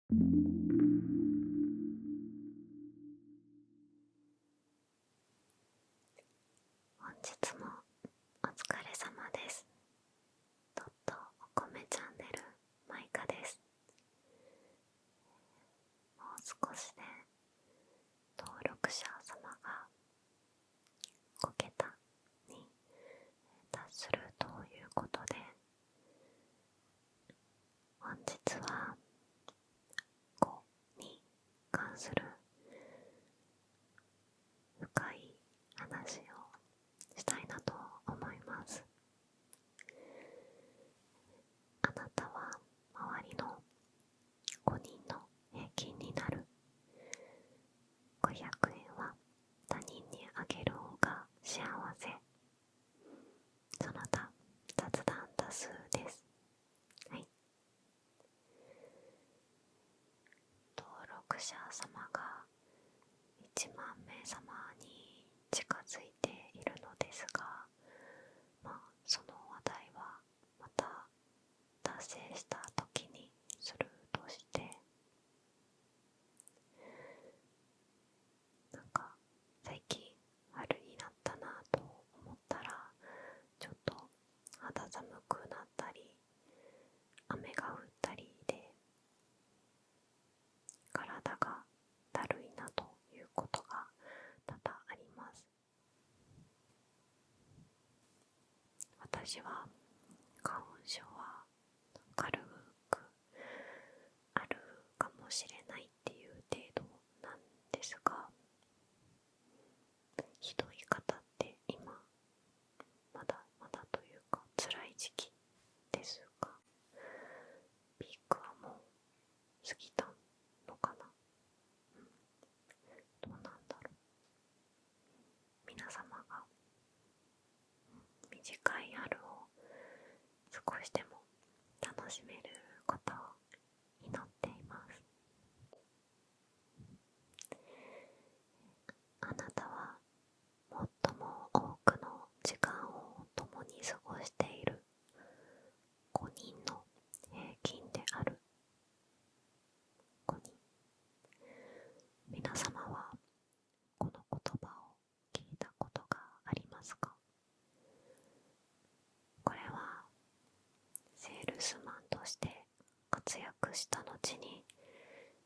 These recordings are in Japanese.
本日もお疲れ様です。とっとお米チャンネルマイカです。もう少しで登録者様が5桁に達するということで、本日は5に関する深い話をしたいなと思います。あなたは周りの5人の平均になる500円は他人にあげる方が幸せ。その他雑談多数です。はい。登録者様が1万名様に近づいているのですが、その話題はまた達成した時にするとして、最近春になったなと思ったら、ちょっと肌寒くなったり雨が降ったりで体がだるいなということが多々あります。私は花粉症は軽くあるかもしれないっていう程度なんですが、ひどい方って今まだまだというか辛い時期ですが、ピークはもう過ぎたのかな。どうなんだろう。皆様が短い春を少しでも楽しめることを祈っています。あなたは最も多くの時間を共に過ごしている5人の平均である。5人。皆様はこの言葉を聞いたことがありますか？これはセールスマンとして活躍した後に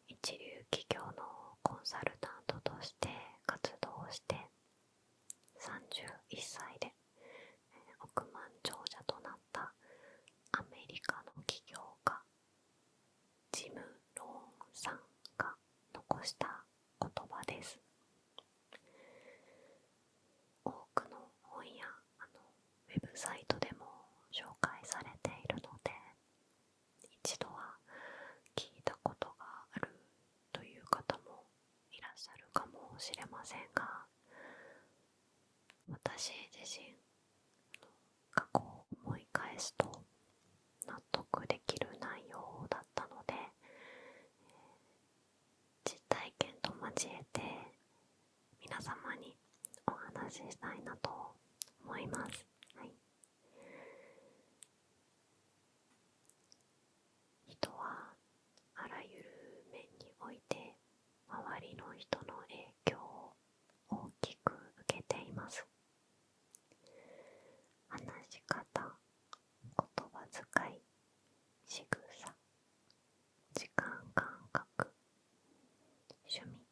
一流企業のコンサルタントとして活動して31歳で億万長者となったアメリカの起業家ジム・ローンさんが残した言葉です。多くの本やウェブサイトでも紹介されているので、一度は聞いたことがあるという方もいらっしゃるかもしれませんが、私自身過去を思い返すと納得できる内容だったので、実体験と交えて皆様にお話ししたいなと思います。はい。人はあらゆる面において周りの人の影響を大きく受けています。話し方、言葉遣い、仕草、時間感覚、趣味、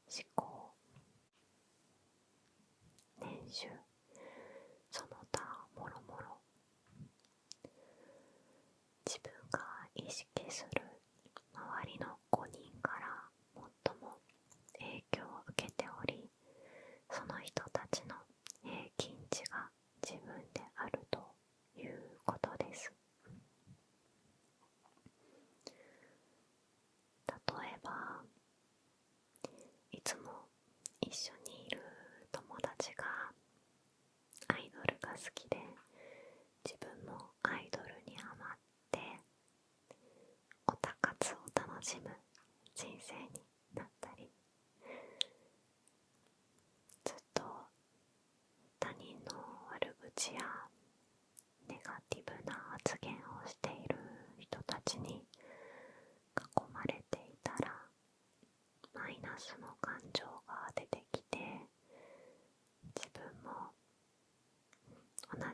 思考、年収、その他もろもろ。自分が意識する周りの5人から最も影響を受けており、その人たちの平均値が自分であるということです。例えば、いつも一緒にいる友達がアイドルが好きで、自分もアイドルにハマってオタ活を楽しむ人生になったり、ずっと他人の悪口やネガティブな発言をしている人たちに囲まれ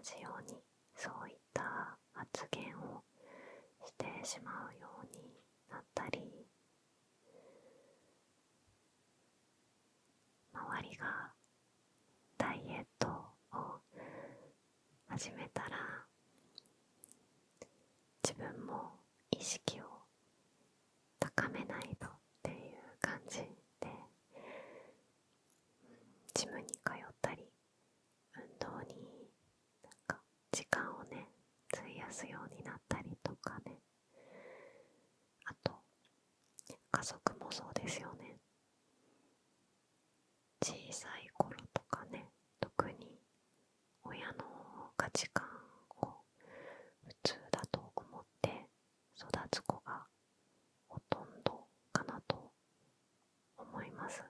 じようにそういった発言をしてしまうようになったり、周りがダイエットを始めたら自分も意識を高めないとっていう感じで、ジムに通ったり運動に時間をね費やすようになったりとかね。あと家族もそうですよね。小さい頃とかね、特に親の価値観を普通だと思って育つ子がほとんどかなと思います。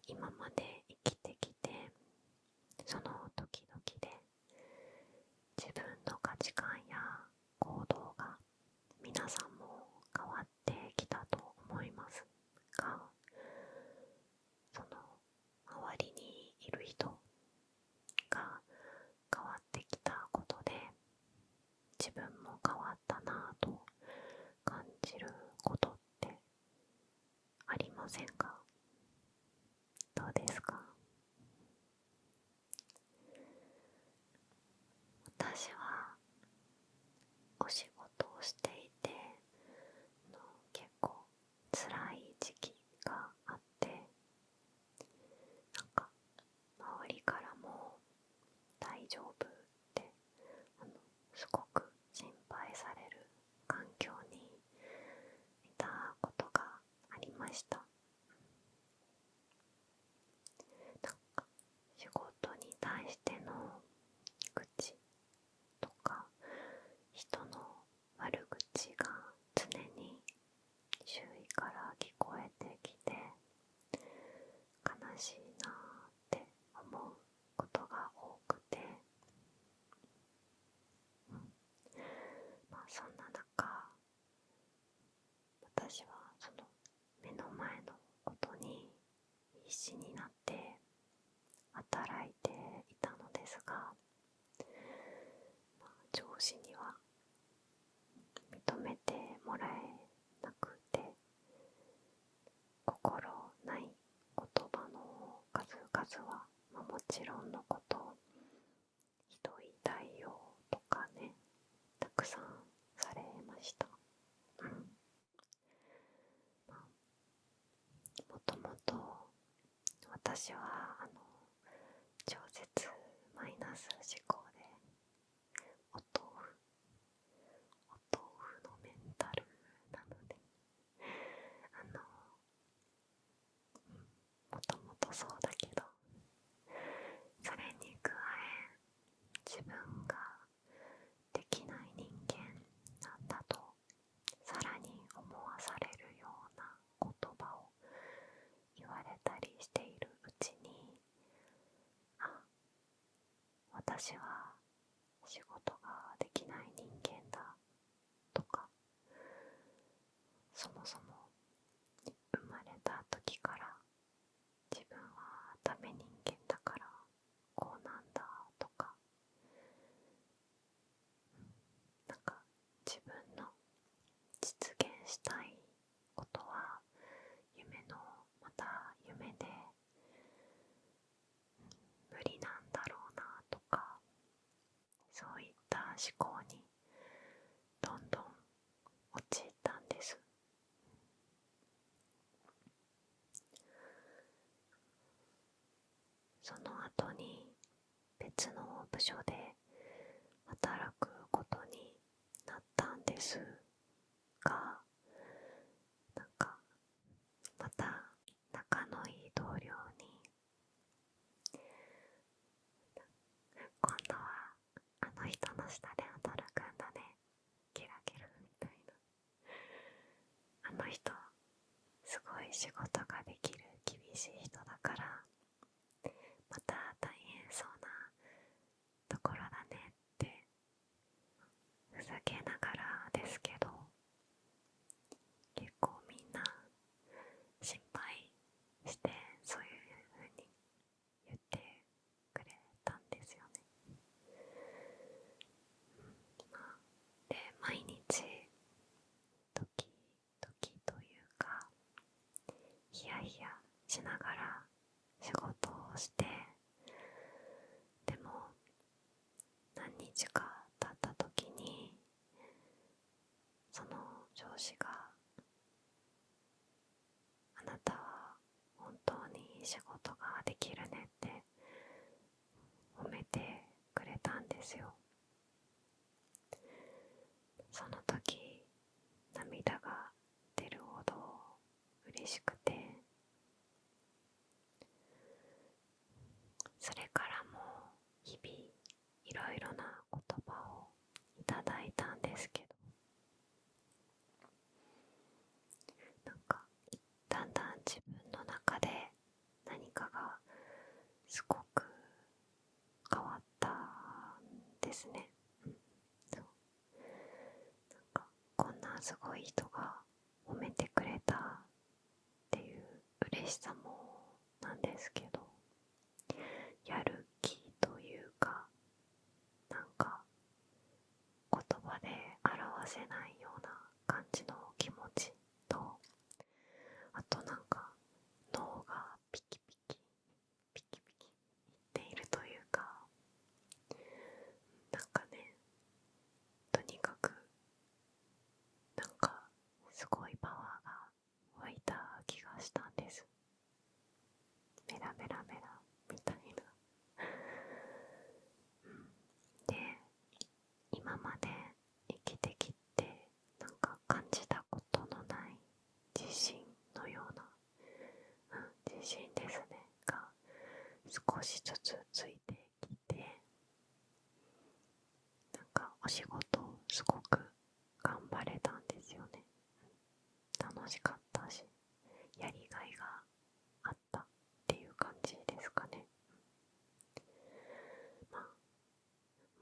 今まで生きてきて、その時々で自分の価値観や行動が皆さんも変わってきたと思いますが、その周りにいる人が変わってきたことで自分も変わったなぁと感じることってありませんか？どうですか？私はお仕事をしていて結構辛い時期があって、周りからも大丈夫ってすごく心配される環境にいたことがありました。仕事に対しての愚痴とか人の悪口が常に周囲から聞こえてきて、悲しいなって思うことが多くて、そんな中私はその目の前のことに必死になって働いていたのですが、上司には認めてもらえなくて、心ない言葉の数々は、もちろんのことひどい対応とかね、たくさんされました。もともと私は超絶マイナス思考で、お豆腐のメンタルなので、もともとそうだけど、それに加え自分ができない人間なんだとさらに思わされるような言葉を言われたりしているうちに、私は仕事ができない人間だとか、そもそも生まれた時から自分はダメ人間だからこうなんだとか、自分の実現したいことは夢のまた夢で無理なんだろうなとか、そういった思考にどんどん陥ったんです。その後に別の部署で働くことになったんですが、また仲のいい同僚に、今度はあの人の下で働くんだね、キラキラみたいな、あの人すごい仕事ができる厳しい人だからまた大変そうなところだねってふざけながらですけど、結構みんな心配してそういう風に言っ司があなたは本当にいい仕事ができるねって褒めてくれたんですよ。その時涙が出るほど嬉しくて、それからも日々いろいろな言葉をいただいたんですけど、なんかだんだん自分の中で何かがすごく変わったんですね。そう、なんかこんなすごい人が褒めてくれたっていう嬉しさもなんですけど、やる気というか、なんか言葉で表せないような感じの気持ちと、あとなんか脳がピキピキピキピキいっているというか、なんかね、とにかくなんかすごいパワーが湧いた気がしたんです。メラメラメラみたいな。で、今まで生きてきてなんか感じたことのない自信のような、自信ですねが少しずつついてきて、なんかお仕事すごく頑張れたんですよね。楽しかったし、やりがいがあったっていう感じですかね。まあ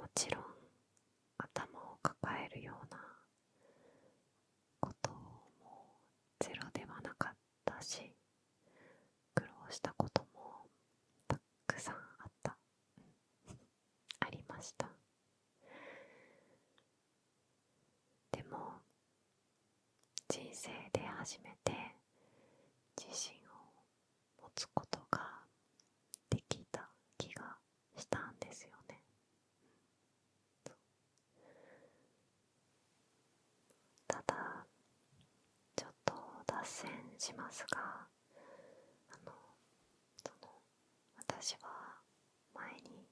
もちろん頭を抱えるようなこともゼロではなかったし、苦労したこともたくさんあった、ありました。でも人生で初めて自信を持つことができた気がしたんですよね。ただちょっと脱線しますが、私は前に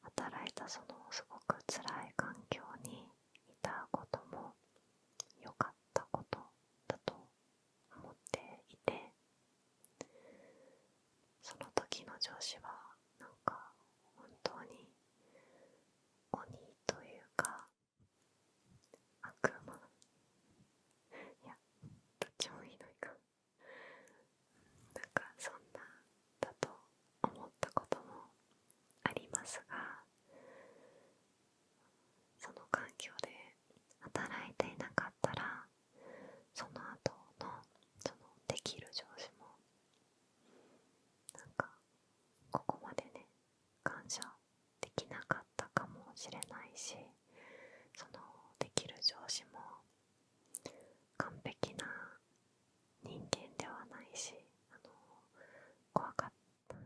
働いたそのすごく辛い環境にいたことも良かったことだと思っていて、その時の上司はなんか本当に鬼というか悪魔、いやどっちもひどいか、なんかそんなだと思ったこともありますが、その環境で働いていなかったらその後のそのできる上司もなんかここまでね感謝できなかったかもしれないし、そのできる上司も完璧な人間ではないし、怖かった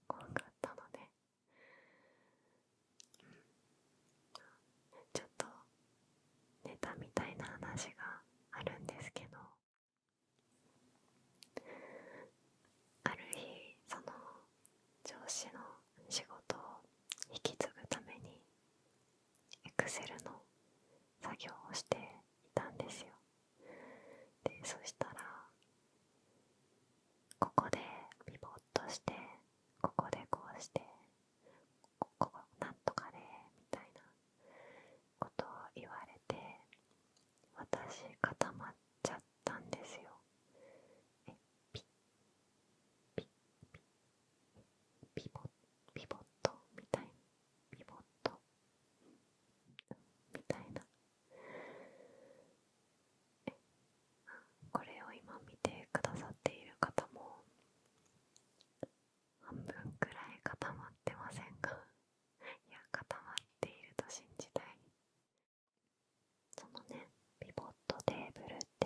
怖かったので、ちょっとネタみたいな話があるんですけど、ある日その上司の仕事を引き継ぐためにExcel の作業をしていたんですよ。で、そしたらここでピボットして、ここでこうして、ここなんとかでみたいなことを言われて、私固まっちゃったんですよ。ピッピッピボッピボットみたいな、ピボットみたいな、これを今見てくださっている方も半分くらい固まってませんか？いや、固まっていると信じたい。そのね、ピボットテーブルって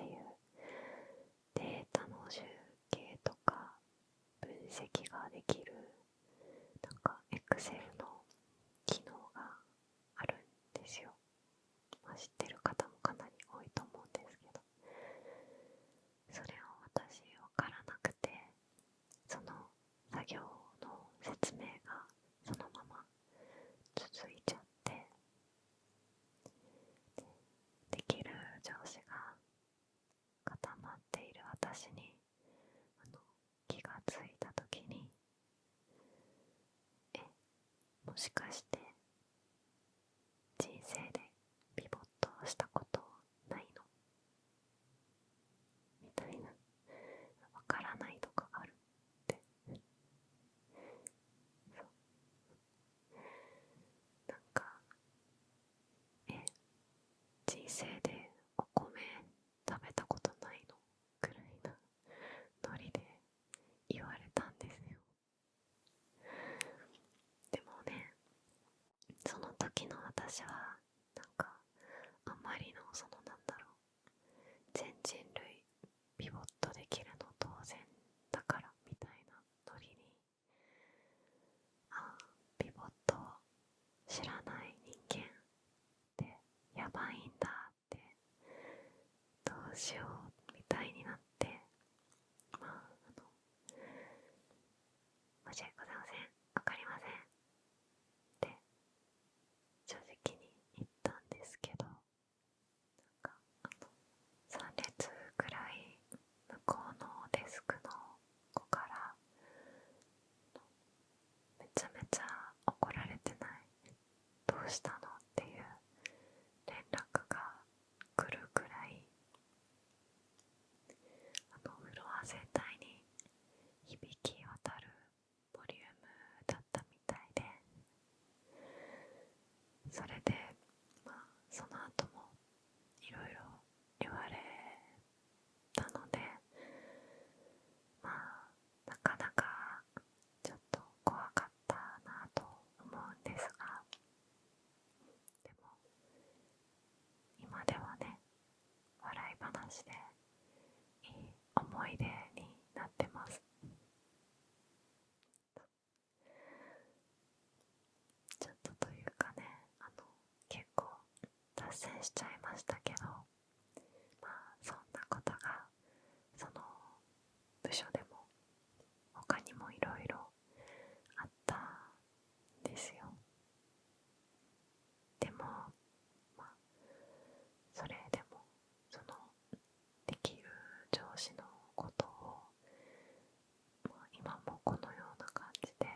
私に気がついた時に、もしかして人生でピボットをしたことないのみたいな、わからないとかあるってそうなんか人生でお米食べたことないのくらいなノリで言われたんですよ。でもね、その時の私はなんかあまりの全人類ピボットできるの当然だからみたいなノリに、ピボット知らない人間ってやばいんだってどうしようみたいになって、申し訳ございません、わかりませんって正直に言ったんですけど、3列くらい向こうのデスクの子からめちゃめちゃ怒られてない、どうしたのっていう連絡が来るくらいフロア全体に響き渡るボリュームだったみたいで、それでその後もいろいろ言われたので、なかなかちょっと怖かったなと思うんですが、でも今ではね、笑い話でいい思い出になってます。ちょっとというかね、結構脱線しちゃいましたけど、そんなことがその部署でも他にもいろいろあったんですよ。でもそれでもできる上司のことを、今もこのような感じで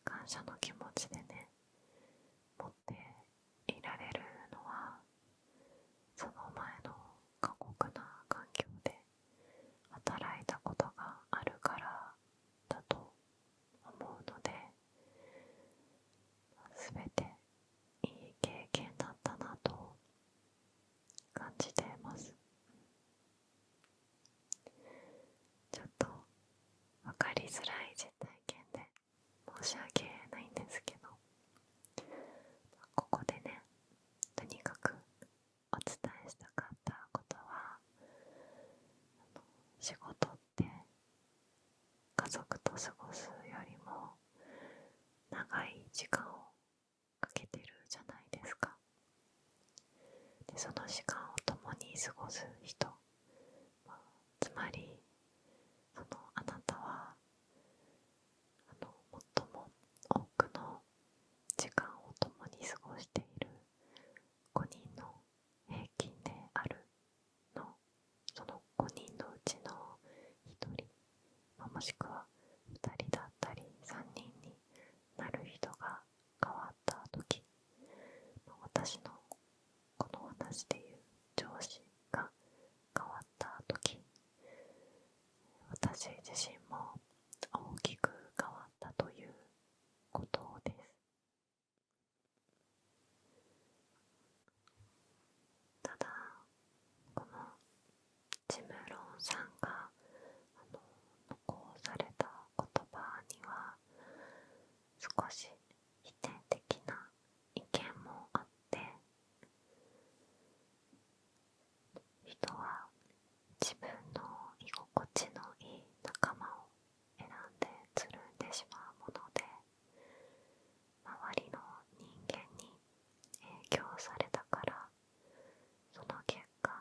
感謝の気持ちでね持っていられるのは、その前の過酷な環境で働いたことがあるからだと思うので、全ていい経験だったなと感じています。ちょっと分かりづらい実体験で申し訳ないんですけど、ここでね、とにかくお伝えしたかったことは、仕事って家族と過ごすよりも長い時間をかけてるじゃないですか。でその時間を共に過ごす人、つまりあなたは最も多くの時間を共に過ごしている5人の平均であるの、その5人のうちの1人、もしくは2人だったり3人になる人が変わった時、私のこの話でいう上司が変わった時、私自身も大きく変わったということです。ただこのジムロンさんが残された言葉には少し否定的な意見もあって、人は自分の居心地のいい仲間を選んでつるんでしまうもので、周りの人間に影響されたから、その結果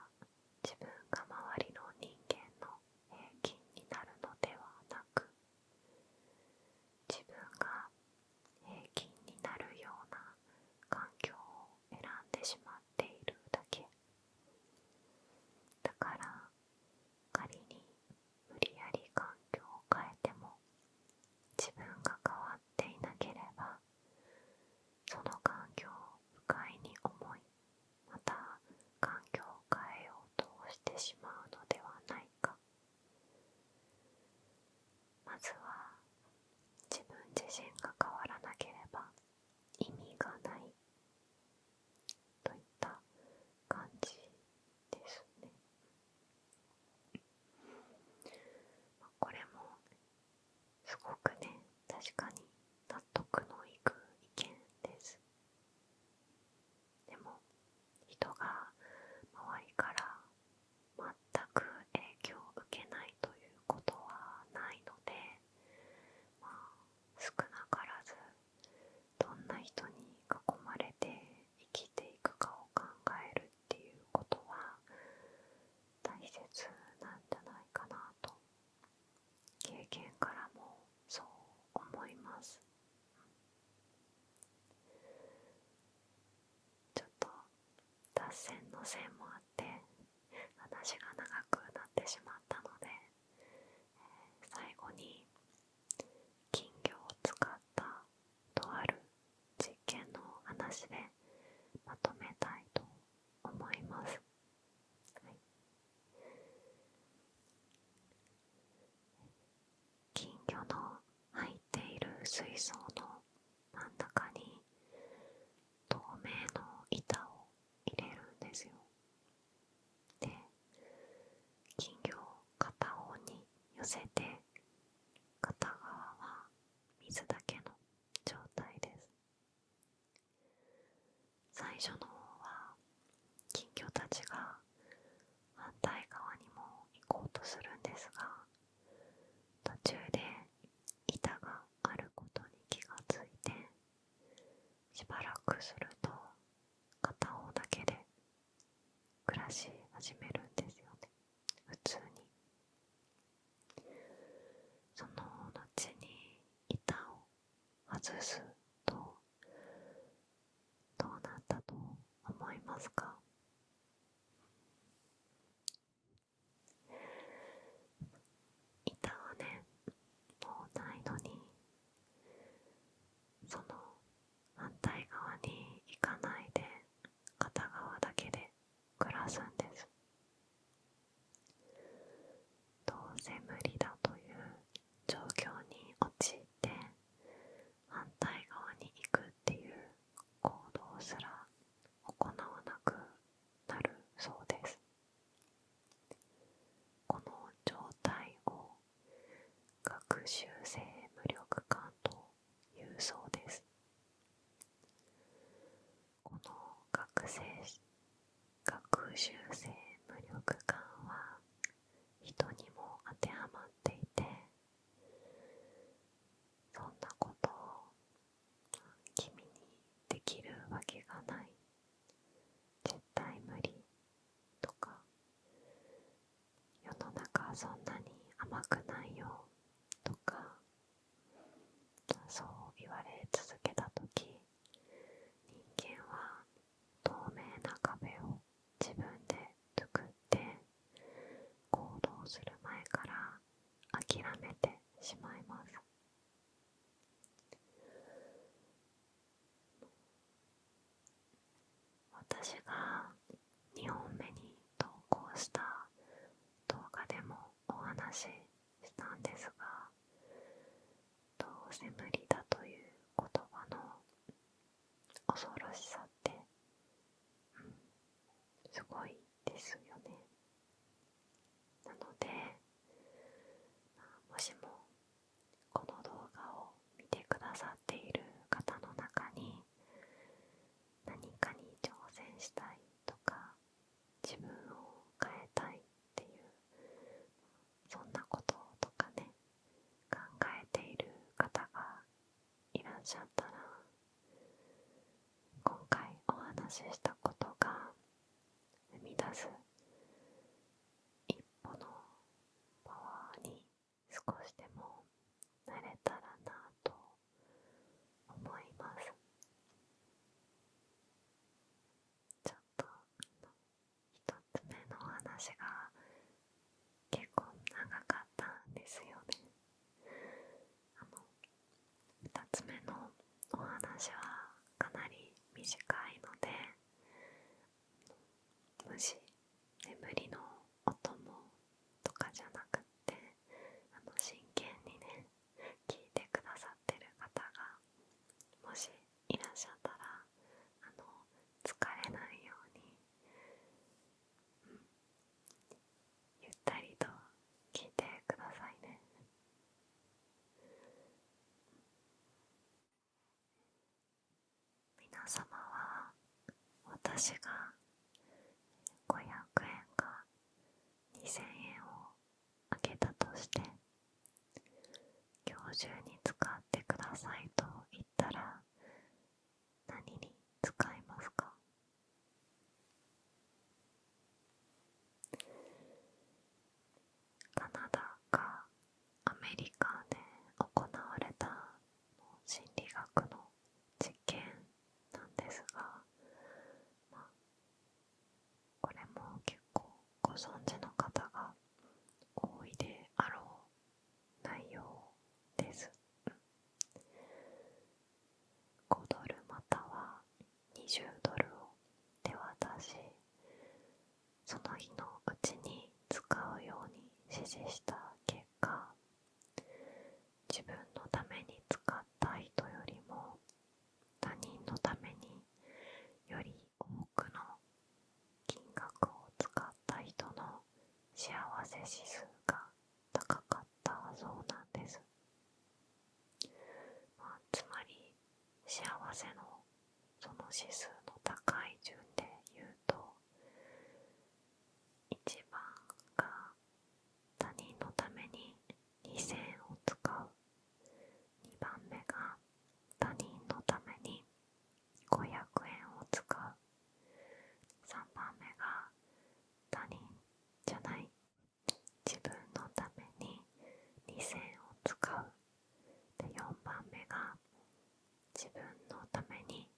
自分が周りの人間の平均になるのではなく、自分が平線のせいもあって話が長くなってしまったので、最後に金魚を使ったとある実験の話でまとめたいと思います。はい、金魚の入っている水槽の真ん中に透明の板を入れるんですよ。で、金魚を片方に寄せて、片側は水だけの状態です。最初の方は金魚たちが反対側にも行こうとするんですが、途中で板があることに気がついて、しばらくすると片方だけで暮らし始めるんですよね、普通に。その後に板を外すとどうなったと思いますか？板はね、もうないのに、その反対側に行かないで片側だけで暮らすんです。どうせ無理だという状況に陥って反対側に行くっていう行動すら行わなくなるそうです。この状態を学習性無力感というそうです。この学習性無力感は人にも当てはまっていて、そんなことを君にできるわけがない、絶対無理とか、世の中そんなに甘くないよとか、そう言われ続けたとき、人間は透明な壁を自分で作って行動する前から諦めてしまいます。私が2本目に投稿した動画でもお話ししたんですが、どうせ無理だという言葉の恐ろしさって、すごいですよね。なので、もしもこの動画を見てくださっている方の中に何かに挑戦したいとか、自分を変えたいっていう、そんなこととかね、考えている方がいらっしゃったら、今回お話ししたことが生み出す一歩のパワーに少しでもなれたらなと思います。ちょっと一つ目のお話が結構長かったんですよね。二つ目のお話はかなり短いので、もし眠りのお供とかじゃなくって、真剣にね聞いてくださってる方がもしいらっしゃったら、疲れないように、ゆったりと聞いてくださいね。皆様は私が500円か2000円をあげたとして、今日中に使ってくださいと言ったら何に使いますか？カナダかアメリカで行われた心理学の実験なんですが、した結果、自分のために使った人よりも他人のためにより多くの金額を使った人の幸せ指数が高かったそうなんです。つまり幸せのその指数の高い順で言うと、1番が他人のために2000円を使う、2番目が他人のために500円を使う、3番目が他人じゃない自分のために2000円を使う、で4番目が自分のために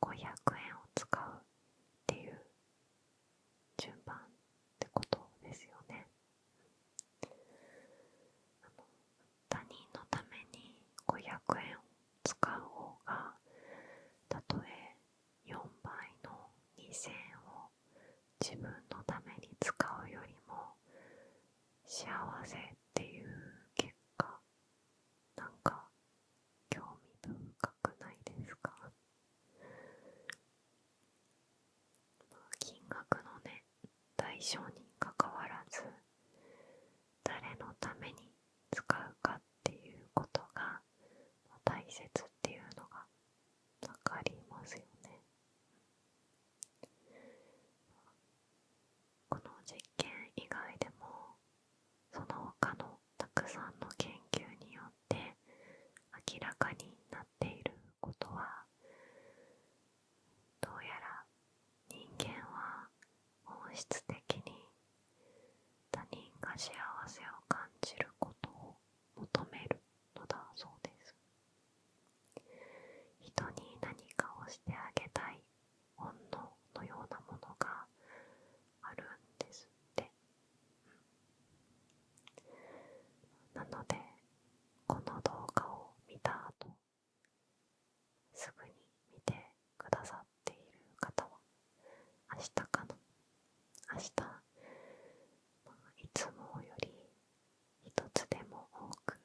500円を使うっていう順番ってことですよね。他人のために500円を使う方が、たとえ4倍の2000円を自分のために使うよりも幸せっていう結果、なんか興味深くないですか？金額のね、対象にかかわらず、誰のために使うかっていうことが大切っていうのがわかりますよね。この実験以外でも、その他のたくさんの研究によって明らかになっていることは、どうやら人間は本質的に他人が幸せを感じることを求めるのだそうです。人に何かをしてあげたい本能のようなものがあるんですって。なので、この動画を見た後、すぐに見てくださっている方は、明日かな、明日、いつもより一つでも多く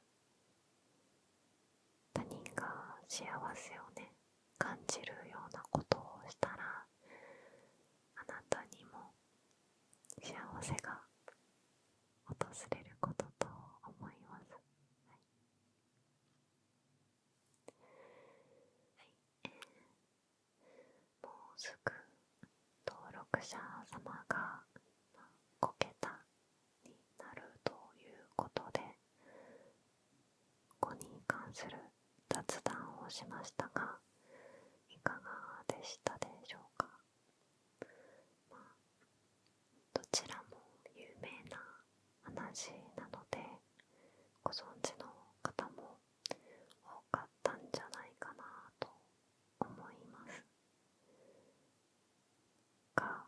他人が幸せをね、感じるようなことをしたら、あなたにも幸せが訪れることと思います。もうすぐ登録者様が5桁になるということで、5に関する雑談をしましたが、いかがでしたでしょうか？どちらも有名な話なので、ご存知の方も多かったんじゃないかなと思いますが、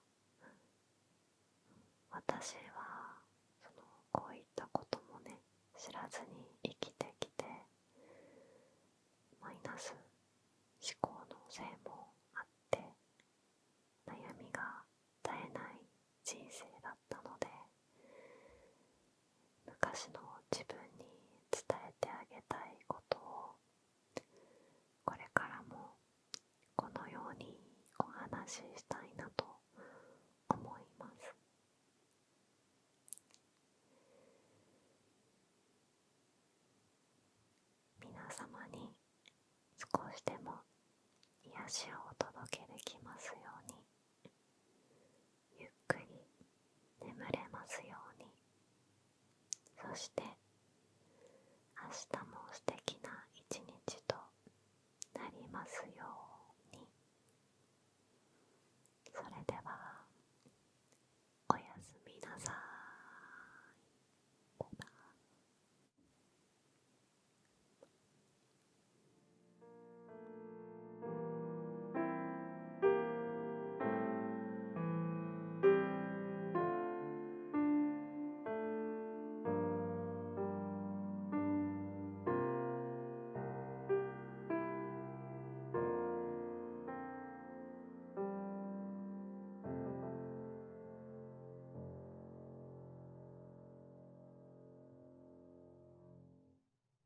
私はこういったこともね、知らずに生きてきて、マイナス思考のせいもあって悩みが絶えない人生だったので、昔の自分に伝えてあげたいことをこれからもこのようにお話ししたいなと思います。皆様に少しでも癒しをお届けできますように、ゆっくり眠れますように、そして